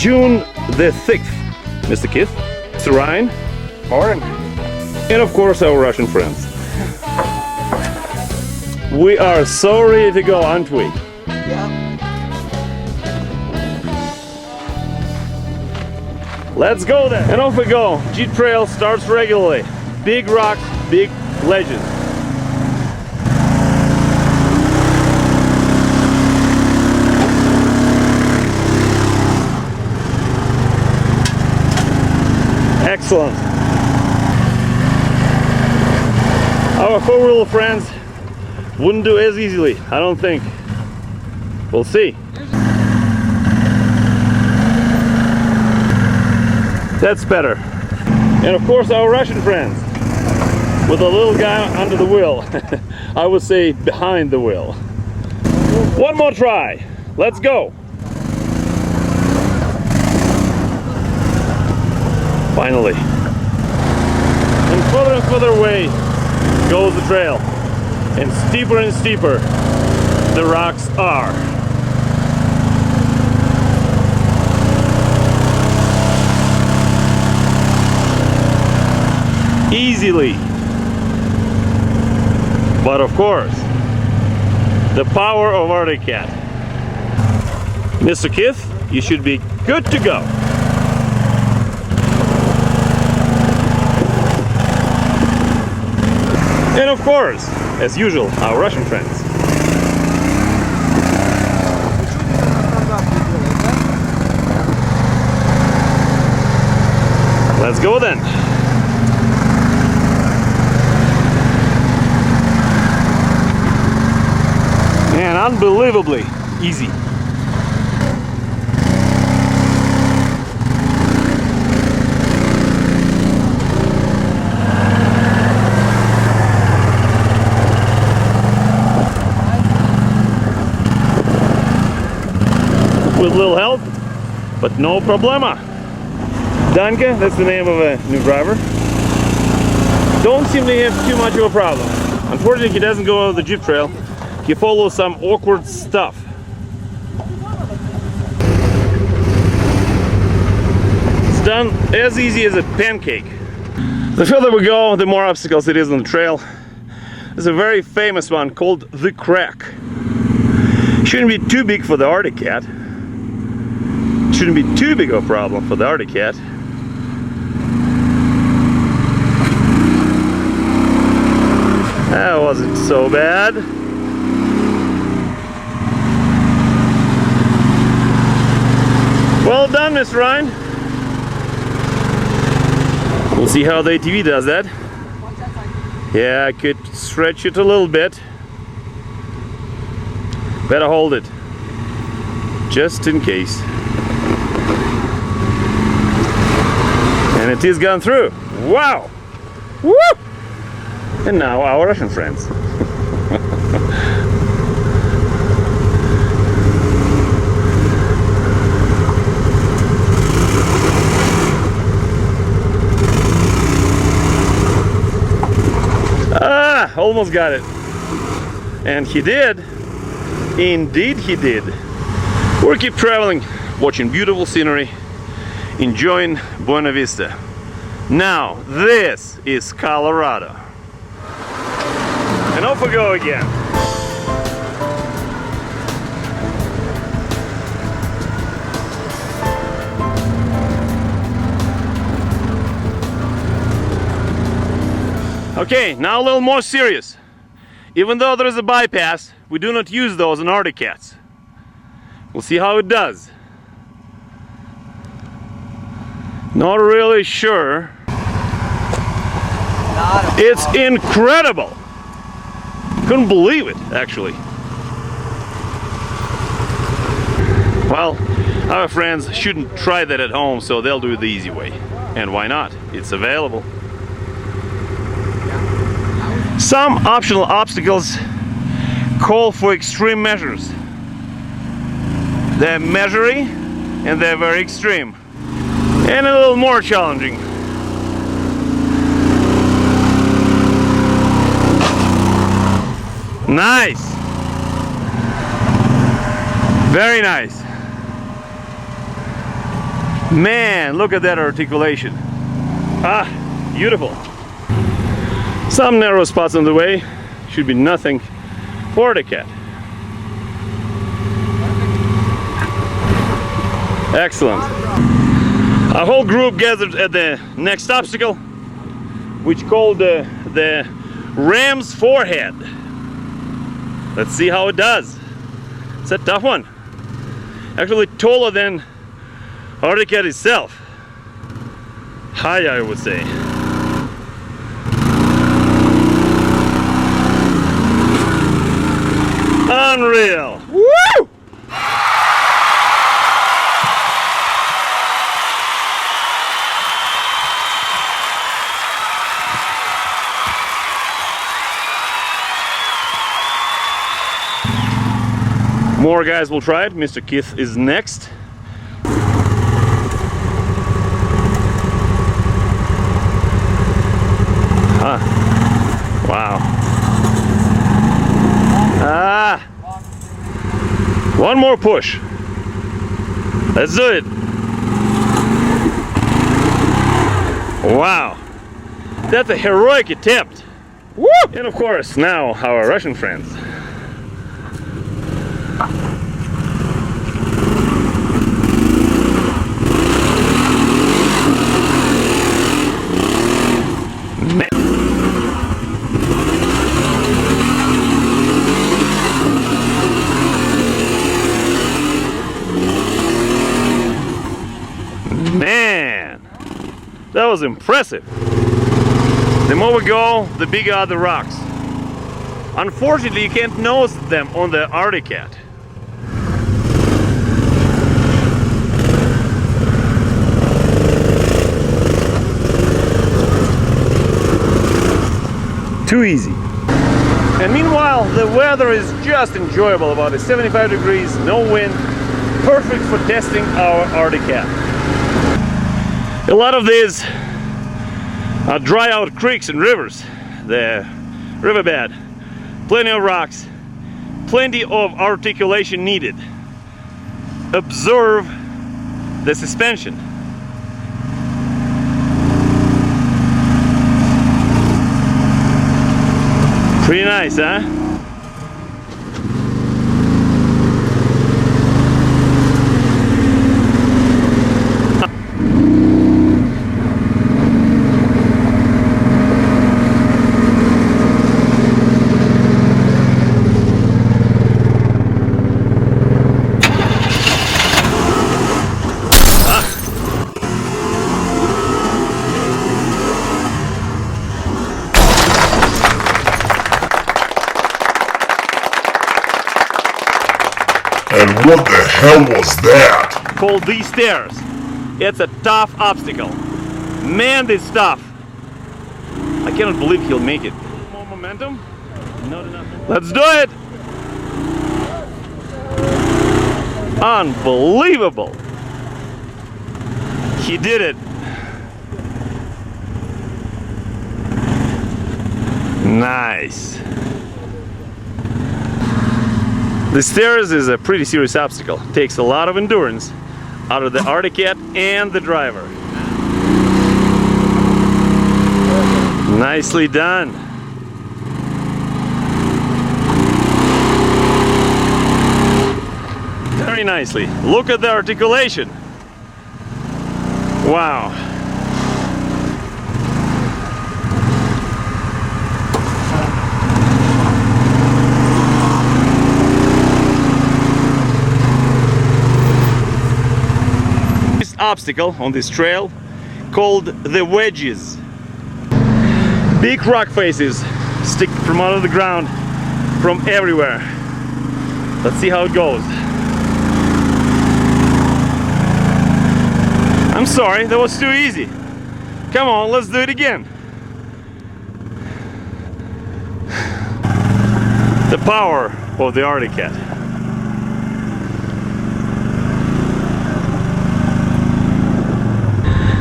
June the 6th. Mr. Kith, Mr. Ryan, Morning. and of course our Russian friends. We are so ready to go, aren't we? Yeah. Let's go then! And off we go. Jeep trail starts regularly. Big rocks, big ledges. Excellent. Our four-wheel friends wouldn't do as easily, I don't think. We'll see. That's better. And of course our Russian friends with a little guy under the wheel. I would say behind the wheel. One more try. Let's go. Finally. And further away goes the trail. And steeper the rocks are. Easily. But of course, the power of Arctic Cat. Mr. Kith, you should be good to go. And of course, as usual, our Russian friends. Let's go then. And unbelievably easy. With little help, but no problema. Danke, that's the name of a new driver. Don't seem to have too much of a problem. Unfortunately, he doesn't go on the Jeep trail. He follows some awkward stuff. It's done as easy as a pancake. The further we go, the more obstacles it is on the trail. There's a very famous one called the Crack. Shouldn't be too big for the Arctic Cat. Shouldn't be too big of a problem for the Arctic Cat. That wasn't so bad. Well done, Mr. Ryan. We'll see how the ATV does that. Yeah, I could stretch it a little bit. Better hold it, just in case. And it is gone through. Wow! Woo! And now our Russian friends. Ah! Almost got it. And he did. Indeed he did. We'll keep traveling, watching beautiful scenery, enjoying Buena Vista. Now, this is Colorado. And off we go again. Okay, now a little more serious. Even though there is a bypass, we do not use those in Arctic Cats. We'll see how it does. Not really sure. It's incredible. Couldn't believe it, actually. Well, our friends shouldn't try that at home, so they'll do it the easy way. And why not? It's available. Some optional obstacles call for extreme measures. They're measuring and they're very extreme. And a little more challenging. Nice! Very nice. Man, look at that articulation. Ah, beautiful. Some narrow spots on the way. Should be nothing for the cat. Excellent. A whole group gathered at the next obstacle, which called the ram's forehead. Let's see how it does. It's a tough one. Actually taller than Arctic cat itself. High, I would say. Unreal. Woo! More guys will try it. Mr. Keith is next. Huh. Wow. Ah. One more push. Let's do it. Wow. That's a heroic attempt. Woo! And of course, now our Russian friends. Man, that was impressive. The more we go, the bigger are the rocks. Unfortunately, you can't nose them on the Arctic cat. Too easy. And meanwhile, the weather is just enjoyable. About 75 degrees, no wind, perfect for testing our Arctic cat. A lot of these are dry out creeks and rivers. The riverbed, plenty of rocks, plenty of articulation needed. Observe the suspension. Pretty nice, huh? And what the hell was that? Called these stairs. It's a tough obstacle. Man, this stuff. I cannot believe he'll make it. More momentum? Not enough. Let's do it! Unbelievable! He did it. Nice. The stairs is a pretty serious obstacle. Takes a lot of endurance out of the Arctic cat and the driver. Nicely done. Very nicely. Look at the articulation. Wow. Obstacle on this trail called the wedges. Big rock faces stick from out of the ground from everywhere. Let's see how it goes. I'm sorry, that was too easy. Come on, let's do it again. The power of the Arctic cat.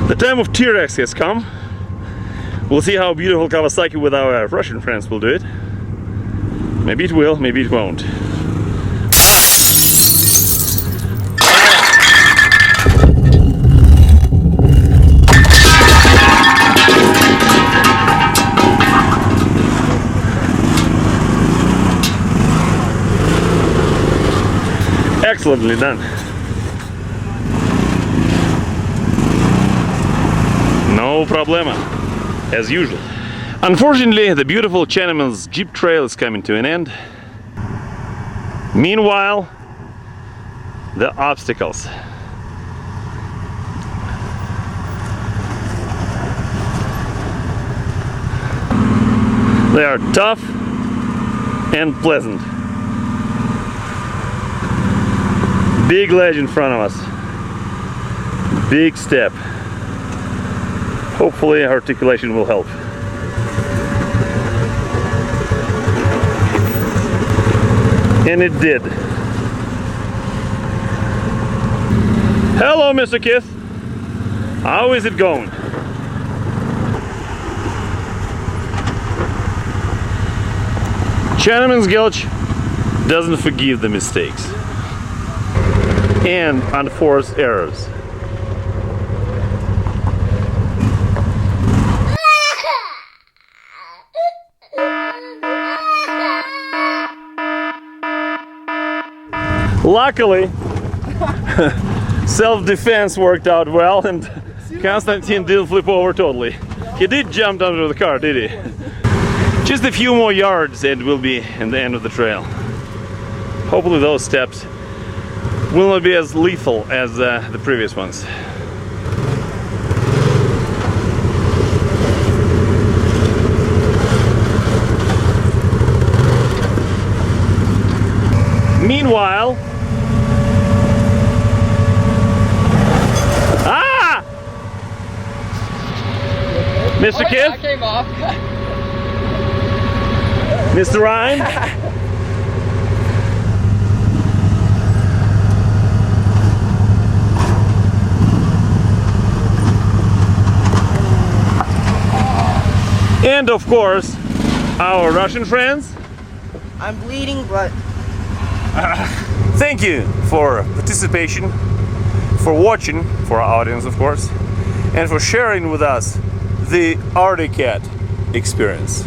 The time of T-Rex has come. We'll see how beautiful Kawasaki with our Russian friends will do it. Maybe it will, maybe it won't. Excellently done. No problema, as usual. Unfortunately, the beautiful Chinamen's Jeep trail is coming to an end. Meanwhile, the obstacles. They are tough and pleasant. Big ledge in front of us. Big step. Hopefully articulation will help. And it did. Hello, Mr. Kith. How is it going? Chinamen's Gulch doesn't forgive the mistakes and unforced errors. Luckily, self-defense worked out well and Konstantin didn't flip over totally. He did jump under the car, did he? Just a few more yards and we'll be in the end of the trail. Hopefully those steps will not be as lethal as the previous ones. Meanwhile, Mr. Kith? I came off. Mr. Ryan? And of course, our Russian friends. I'm bleeding, but... Thank you for participation, for watching, for our audience of course, and for sharing with us the Arctic Cat experience.